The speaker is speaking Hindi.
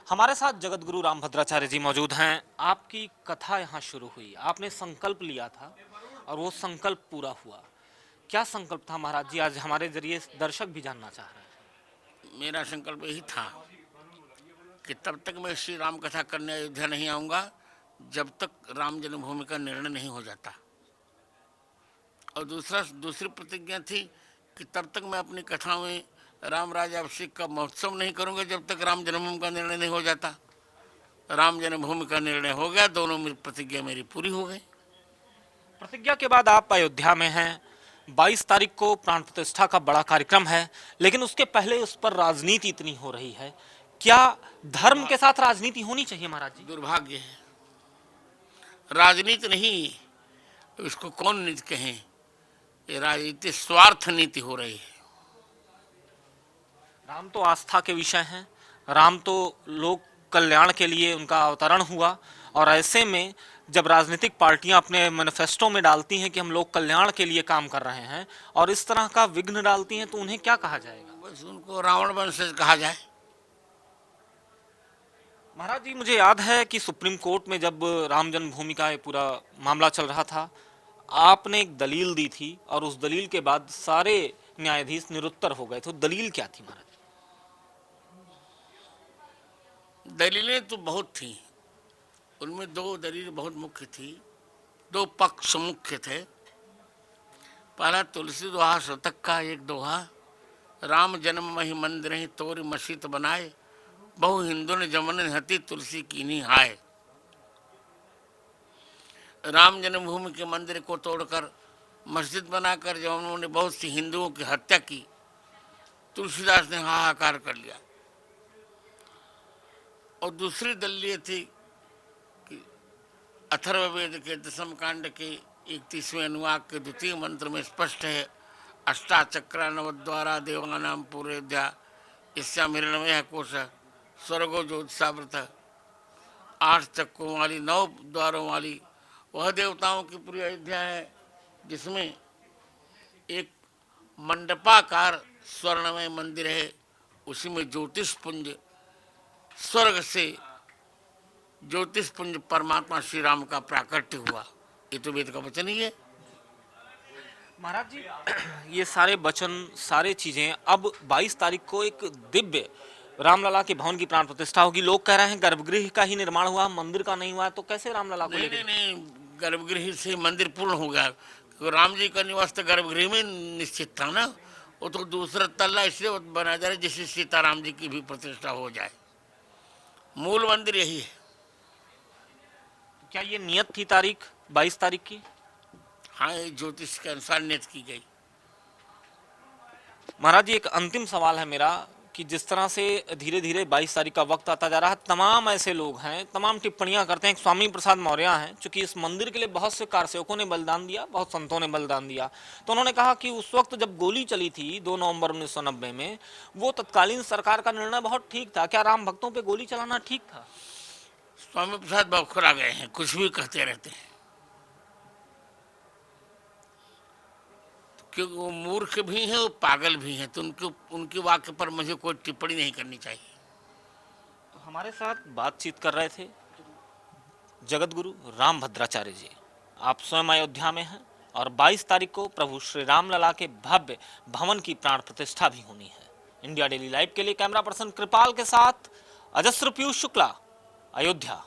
हमारे साथ जगत गुरु रामभद्राचार्य जी मौजूद हैं। आपकी कथा यहाँ शुरू हुई, आपने संकल्प लिया था और वो संकल्प पूरा हुआ। क्या संकल्प था महाराज जी, आज हमारे जरिए दर्शक भी जानना चाह रहे हैं। मेरा संकल्प यही था कि तब तक मैं श्री राम कथा करने अयोध्या नहीं आऊँगा जब तक राम जन्मभूमि का निर्णय नहीं हो जाता। और दूसरी प्रतिज्ञा थी कि तब तक मैं अपनी कथाओं में राम राज्याभिषेक का महोत्सव नहीं करूँगा जब तक राम जन्मभूमि का निर्णय नहीं हो जाता। राम जन्मभूमि का निर्णय हो गया, दोनों प्रतिज्ञा मेरी पूरी हो गई। प्रतिज्ञा के बाद आप अयोध्या में हैं। 22 तारीख को प्राण प्रतिष्ठा का बड़ा कार्यक्रम है, लेकिन उसके पहले उस पर राजनीति इतनी हो रही है। क्या धर्म के साथ राजनीति होनी चाहिए महाराज जी? दुर्भाग्य है, राजनीति नहीं, इसको कौन नीति कहें, ये राजनीति स्वार्थ नीति हो रही है। राम तो आस्था के विषय हैं, राम तो लोक कल्याण के लिए उनका अवतरण हुआ, और ऐसे में जब राजनीतिक पार्टियां अपने मैनिफेस्टो में डालती हैं कि हम लोक कल्याण के लिए काम कर रहे हैं और इस तरह का विघ्न डालती हैं, तो उन्हें क्या कहा जाएगा? बस उनको रावण वंशज कहा जाए। महाराज जी, मुझे याद है कि सुप्रीम कोर्ट में जब राम जन्मभूमि का ये पूरा मामला चल रहा था, आपने एक दलील दी थी और उस दलील के बाद सारे न्यायाधीश निरुत्तर हो गए थे। दलील क्या थी महाराज? दलीलें तो बहुत थी, उनमें दो दलील बहुत मुख्य थी, दो पक्ष मुख्य थे। पहला तुलसी दोहा शतक का एक दोहा, राम जन्म मही मंदिर ही तोरी मसीत बनाए, बहु हिंदू ने जमन हती तुलसी कीनी हाय। राम जन्मभूमि के मंदिर को तोड़कर मस्जिद बनाकर जब उन्होंने बहुत सी हिंदुओं की हत्या की, तुलसीदास ने हाहाकार कर लिया। और दूसरी दलील ये थी कि अथर्ववेद के दशम कांड के 31वें अनुवाक के द्वितीय मंत्र में स्पष्ट है, अष्टाचक्रा नवद्वारा देवानाम पूरेद्या इसमें कोश स्वर्गो ज्योतिषावृत। 8 चक्रों वाली 9 द्वारों वाली वह देवताओं की पूरी अयोध्या है, जिसमें एक मंडपाकार स्वर्णमय मंदिर है, उसी में ज्योतिष पुंज, स्वर्ग से ज्योतिष पुंज परमात्मा श्री राम का प्राकट्य हुआ। ये तो वेद का वचन ही है महाराज जी, ये सारे वचन, सारे चीजें, अब 22 तारीख को एक दिव्य रामलला के भवन की प्राण प्रतिष्ठा होगी। लोग कह रहे हैं गर्भगृह का ही निर्माण हुआ, मंदिर का नहीं हुआ, तो कैसे रामलला को नहीं लेकर? नहीं नहीं, गर्भगृह से मंदिर पूर्ण हो गया। तो राम जी का निवास तो गर्भगृह में निश्चित था ना, वो तो दूसरा तल्ला इसलिए बना जा रहा है जिससे सीताराम जी की भी प्रतिष्ठा हो जाए। मूल मंदिर यही है। क्या ये नियत थी तारीख 22 तारीख की? हाँ, ये ज्योतिष के अनुसार नियत की गई। महाराज जी, एक अंतिम सवाल है मेरा कि जिस तरह से धीरे धीरे 22 तारीख का वक्त आता जा रहा है, तमाम ऐसे लोग हैं, तमाम टिप्पणियां करते हैं। स्वामी प्रसाद मौर्य हैं, चूंकि इस मंदिर के लिए बहुत से कारसेवकों ने बलिदान दिया, बहुत संतों ने बलिदान दिया, तो उन्होंने कहा कि उस वक्त जब गोली चली थी 2 नवंबर 1990 में, वो तत्कालीन सरकार का निर्णय बहुत ठीक था। क्या राम भक्तों पर गोली चलाना ठीक था? स्वामी प्रसाद बौखला गए हैं, कुछ भी कहते रहते हैं, क्योंकि वो मूर्ख भी हैं, वो पागल भी हैं, तो उनके वाक्य पर मुझे कोई टिप्पणी नहीं करनी चाहिए। तो हमारे साथ बातचीत कर रहे थे जगत गुरु रामभद्राचार्य जी। आप स्वयं अयोध्या में हैं और 22 तारीख को प्रभु श्री रामलला के भव्य भवन की प्राण प्रतिष्ठा भी होनी है। इंडिया डेली लाइव के लिए कैमरा पर्सन कृपाल के साथ अजस्र पीयूष शुक्ला, अयोध्या।